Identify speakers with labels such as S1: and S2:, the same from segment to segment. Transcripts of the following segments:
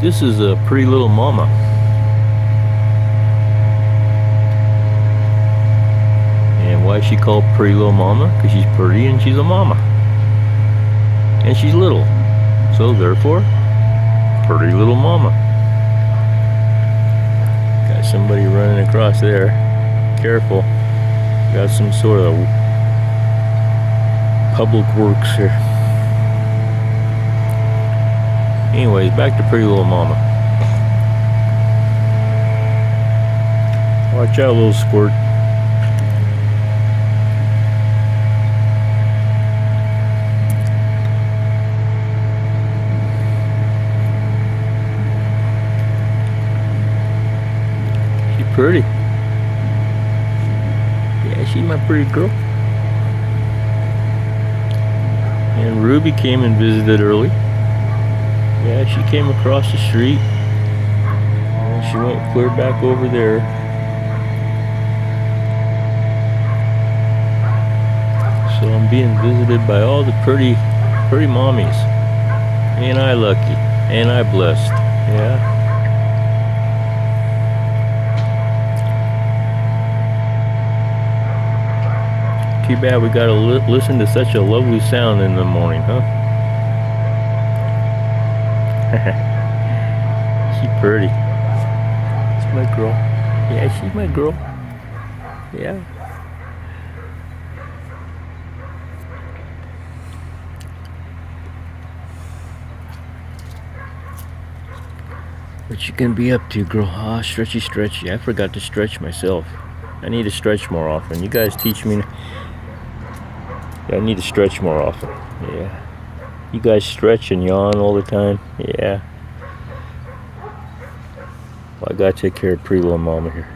S1: This is a Pretty Little Mama. And why is she called Pretty Little Mama? Because she's pretty and she's a mama. And she's little. So therefore, Pretty Little Mama. Got somebody running across there. Careful. Got some sort of public works here. Anyways, back to Pretty Little Mama. Watch out, little squirt. She's pretty. Yeah, she's my pretty girl. And Ruby came and visited early. Yeah, she came across the street. And she went clear back over there. So I'm being visited by all the pretty mommies. Ain't I lucky? Ain't I blessed? Yeah. Too bad we gotta listen to such a lovely sound in the morning, huh? She's pretty. She's my girl. Yeah, she's my girl. Yeah. What you gonna be up to, girl? Ah, stretchy. I forgot to stretch myself. I need to stretch more often. You guys teach me. I need to stretch more often. Yeah. You guys stretch and yawn all the time? Yeah. Well, I gotta take care of Pretty Little Mama here.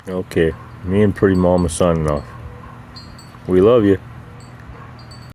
S1: Okay, me and Pretty Mama signing off. We love you.